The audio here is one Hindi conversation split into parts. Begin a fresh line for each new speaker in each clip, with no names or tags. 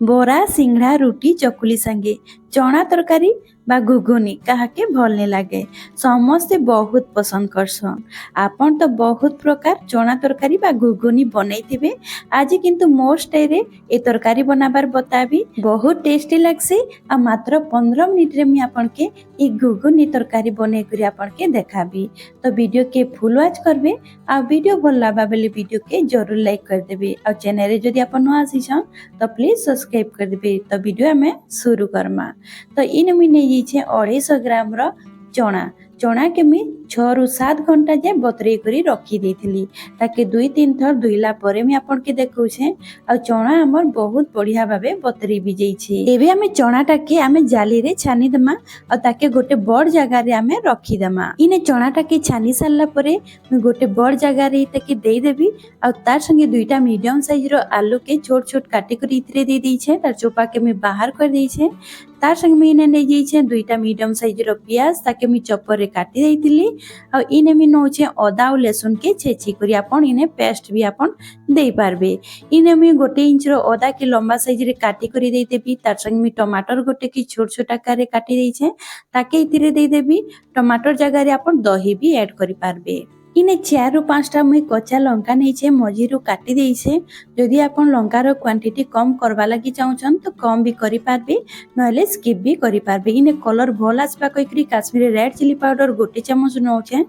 बोरा सिंगड़ा रुटी चकुली संगे चना तरकारी बा घुगुनी काहाके भल नहीं लगे समस्ते बहुत पसंद करसन। आपन तो बहुत प्रकार चना तरकारी बा घुगुनी बनई थिबे। आज किंतु मोर स्टाइल ए तरकारी बनाबार बताबी बहुत टेस्टी लागसी आ मात्र 15 मिनिट रे मी आपन के ई घुगुनी तरकारी बनै करी आपन के देखाबी। तो वीडियो के फुल वॉच करबे आ वीडियो भल लाबा बेले वीडियो के जरूर लाइक कर देबे आ चैनल रे जदी आपन न आसीछन तो प्लीज सब्सक्राइब कर देबे। तो वीडियो हमें शुरू करमा। तो इन मुई नहीं जे 250 ग्राम रो चना के मुई 6 ରୁ 7 घंटा जे बतरे करी रखी देथिली ताकि 2-3 थर धुइला परे मी आपन के देखौछे आ चना हमर बहुत बढ़िया भाबे बतरी भी जाईछी। एबे हमें चनाटा के हमें जाली रे छानी दमा आ ताके गोटे बड़ जगह रे हमें रखी दमा। इने चनाटा के छानी सारला परे मी गोटे बड़ जगह रे ताके देई देबी आ तार संगे दुईटा मीडियम साइज रो आलू के छोट छोट काटी करी इतरे दे दी छे। तार चोपा के मी बाहर कर दी छे। तार संगे मी इने ले जाई छे दुईटा मीडियम साइज रो प्याज ताके मी चॉपर रे काटी देइतिली आ इने मी नौछे अदा और लहसुन के छेची करी आपन इने पेस्ट भी आपन देई पारबे। इने मी गोटे इंच रो अदा के लंबा साइज रे काटी करी देई देबी। तार संगे मी टमाटर गोटे की छोट छोट आकार रे काटी देई छे ताके इतिरे देई देबी। टमाटर जगह रे आपन दही भी ऐड करी पारबे। इने 4 ରୁ 5टा मुई कच्चा लंका नहीं छे मझीरु काटी देई छे। जदि आपन लंका रो क्वांटिटी कम करबा लागि चाहउछन तो कम भी करि पारबे नहले स्किप भी करि पारबे। इने कलर भल आसबा कइकरी काश्मीरी रेड चिली पाउडर गोटे चम्मच नौछे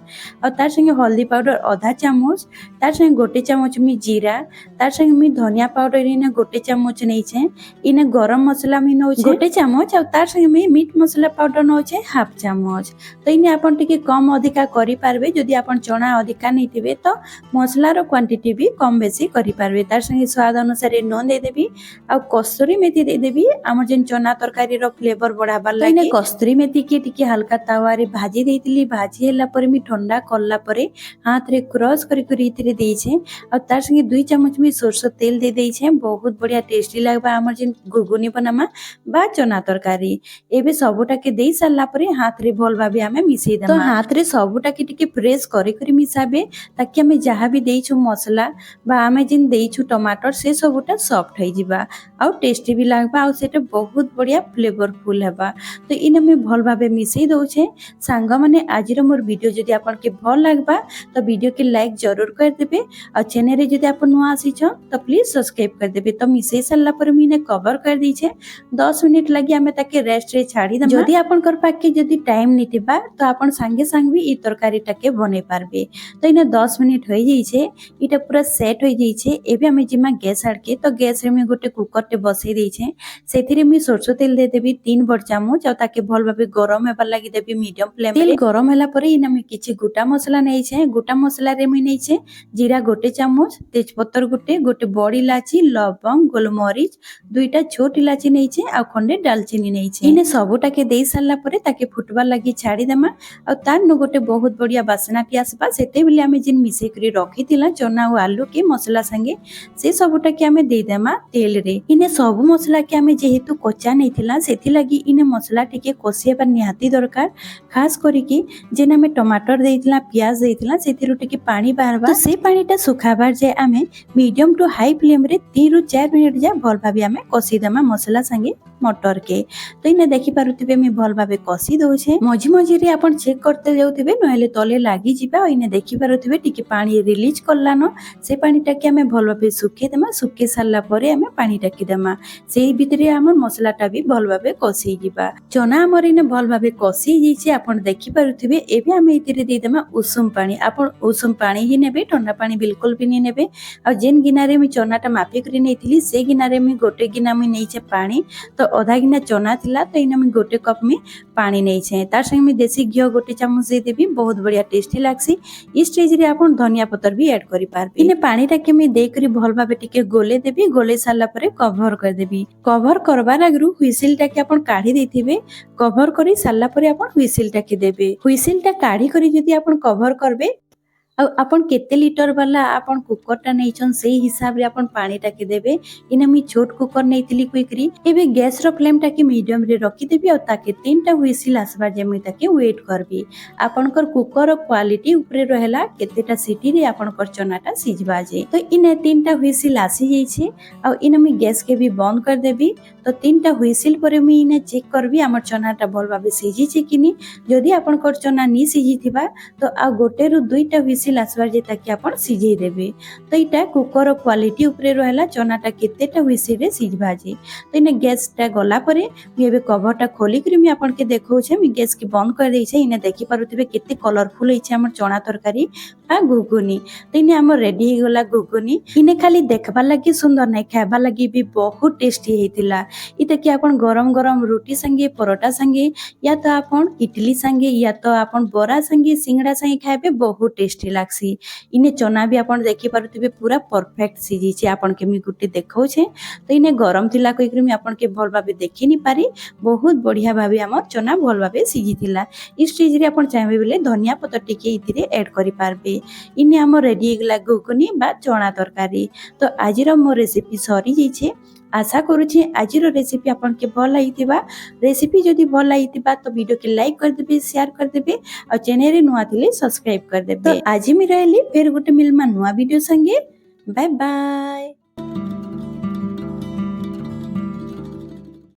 और तार संगे हल्दी पाउडर आधा चम्मच तार संगे गोटे चम्मच मी जीरा तार संगे मी धनिया पाउडर इने गोटे चम्मच नहीं छे। इने गरम मसला मी नौछे गोटे चम्मच और तार संगे मी मीट मसला पाउडर नौछे हाफ चम्मच। तो इने आपन टिके कम अधिका करि पारबे। जदि आपन चना अधिका नहीं थिबे तो मसला रो क्वांटिटी भी कम बेसी करि पारबे। तार संगे स्वाद अनुसार नून दे देबी आ कस्तूरी मेथी दे देबी हमर जेन चना तरकारी रो फ्लेवर बढ़ाबार लागि। कस्तूरी मेथी के टिके हल्का तावा रे भाजी देइतिली। भाजी हैला परे मी ठंडा करला परे हाथ रे क्रश करी करी इतरे देई छे और तार संगे 2 चम्मच मी सरसो तेल दे देई छे। बहुत बढ़िया टेस्टी लागबा हमर जेन घुगुनी बनामा बा चना तरकारी। एबे सबुटा के देई सारला परे हाथ रे भल भाबे हमें मिसई देमा। तो हाथ रे सबुटा के टिके प्रेस करी करी मिसाबे ताकि हमें जहाँ भी देइछु मसला बा हमें जिन देइछु टमाटर से सबुटा सॉफ्ट हो जिबा और टेस्टी भी लागबा और सेटा बहुत बढ़िया फ्लेवरफुल हेबा। तो इन में भल भाबे मिसई दउछे। सांग माने आज रो मोर वीडियो जदि आपन के भल लागबा तो वीडियो के लाइक जरूर कर देबे और चैनल रे जदि आपन नुआ आसीछ तो प्लीज सब्सक्राइब कर देबे। तो मिसई सारला पर मीने कवर कर दी छे 10 मिनिट लागि हमें ताके रेस्ट रे छाड़ी दमा। जदि आपन कर पाके जदि टाइम नितिबा तो आपन संगे संग भी ई तरकारी टाके बने पारबे। तो इने 10 मिनिट हो जाई छे इटा पूरा सेट हो जाई छे। एबे हमें जिमा गैस आड़के तो गैस रे में गोटे कुकर टे बसई देई छे। सेथिरे मी सरसो तेल दे देबी 3 बड़ चम्मच और ताके भल भाबे गरम हेबा लागि देबी मीडियम फ्लेम रे। तेल गरम होला परे इने में किछि गोटा मसला नै छे। गोटा मसला रे मी नै छे जीरा गोटे चम्मच तेजपत्तर गोटे बड़ इलाची लवंग गोलमरीच 2टा छोट इलाची नै छे आ खंडे दालचीनी नै छे। इने सबुटा के देई सारला परे ताके फुटबा लागि छाड़ी देमा और तार न गोटे बहुत बढ़िया बासना टी आसबा। सेते बेले हमें जिन मिसई करी रखी थिला चना और आलू के मसला संगे से सबुटा के हमें दे देमा तेल रे। इने सब मसला के हमें जेहेतु कच्चा नहीं थिला सेथि लागि इने मसला टिके कसियाबा निहाती दरकार। खास करी कि जेन हमें टमाटर देइथिला प्याज देइथिला सेथिरु टिके पानी बाहरबा तो से पानीटा सुखाबार जे हमें मीडियम टू हाई फ्लेम रे 3 ରୁ 4 मिनिट जा भल भाबे हमें कसी देमा मसला संगे मटर के। तो इने देखि पारुथिबे मी भल भाबे कसी दउछे। मझी मझी रे आपण चेक करते जाउथिबे नहले तले लागि जिबा। इने देखि पारुथिबे टिके पानी रिलीज करलानो से पानीटा के हमें भल भाबे सुखे देमा। सुखे सारला परे हमें पानी टाकी देमा सेही भितरे हमर मसलाटा भी भल भाबे कसी जिबा। चना हमर इने भल भाबे कसी जैछे आपण देखि पारुथिबे। एबे हमें इतिरे दे देमा उषुम पानी। आपण उषुम पानी ही नेबे ठंडा पानी बिल्कुल भी नहीं नेबे। और जेन गिनारे मी चनाटा मापी करी नेथिली से गिनारे मी गोटे गिना मी नैछे पानी तो आधा गिना चना थिला तो इने मी गोटे कप में पानी नैछे। तार संगे मी देसी घियो गोटे चम्मच दे देबी बहुत बढ़िया टेस्टी लागसी। इस स्टेज रे आपण धनिया पत्तर भी ऐड करि पारबे। इने पानी टाके मी दे करी भल भाबे टिके गोले देबी। गोले सारला परे कवर कर देबी। कवर करबार आगरु हुइसिल टाके आपण काढी देथिबे। कवर करी सारला परे आपण हुइसिल टाके देबे। हुइसिल टा काढी करी जदि आपण कवर करबे आपण केते लीटर वाला आपण कुकरटा नैछन सेही हिसाब रे आपण पानीटा के देबे। इने मी छोट कुकर नैतिली क्विकरी एबे गैस रो फ्लेम टा के मीडियम रे रखी देबी और ताके 3टा व्हिसिल आसबा जेमि ताके वेट करबी। आपनकर कुकर रो क्वालिटी ऊपरे रहेला केतेटा सीटी रे आपनकर चनाटा सिझबा जे। तो इने 3टा व्हिसिल आसी जाई छे और इने मी गैस के भी बंद कर देबी। तो 3टा व्हिसिल परे मी इने चेक करबी हमर चनाटा भल भाबे सिझी छे किनी। जदि आपनकर चना नी सिझी थिबा तो आ गोटे रु 2टा व्हिसिल आसबार जे ताकि आपण सिझेई देबे। तो इटा कुकर क्वालिटी ऊपरे रहला चनाटा केतेटा व्हिसिल रे सिझबा जे। तो इने गैस टा गला परे मी एबे कवरटा खोली करी मी आपण के देखौ छे। मी गैस के बंद कर देई छे। इने देखि पारुथिबे केते कलरफुल होई छे हमर चना तरकारी आ घुगुनी। तो इने हमर रेडी हे गला घुगुनी। इने खाली देखबा लागि सुंदर नै खाबा लागि भी बहुत टेस्टी हेतिला। इते कि आपण गरम गरम रोटी संगे परोटा संगे या तो आपण इडली संगे या तो आपण बरा संगे सिंगड़ा संगे खाइबे बहुत टेस्टी लागसी। इने चना भी आपण देखि पारुथिबे पूरा परफेक्ट सिझी छे। आपण के मी गुटे देखौ छे। तो इने गरम थिला कहि मी आपण के भल भाबे देखि नि पारी बहुत बढ़िया भाबे हमर चना भल भाबे सिझी थिला। इ स्टेज रे आपण चाहबे बेले धनिया पत्ता टिके इथिरे ऐड करि पारबे। इने हमर रेडी हे गला घुगुनी बा चना तरकारी। तो आजिर मो रेसिपी सरी जाई छे। आशा करूँ आज रेसिपी आपन के भल लगी। रेसिपी जदि भल लगी तो वीडियो के लाइक कर देबे, शेयर कर देबे और चैनल रे नुआ थिले सब्सक्राइब कर देबे। तो आज मी रहली फिर गोटे मिलमा नुआ वीडियो संगे। Bye bye.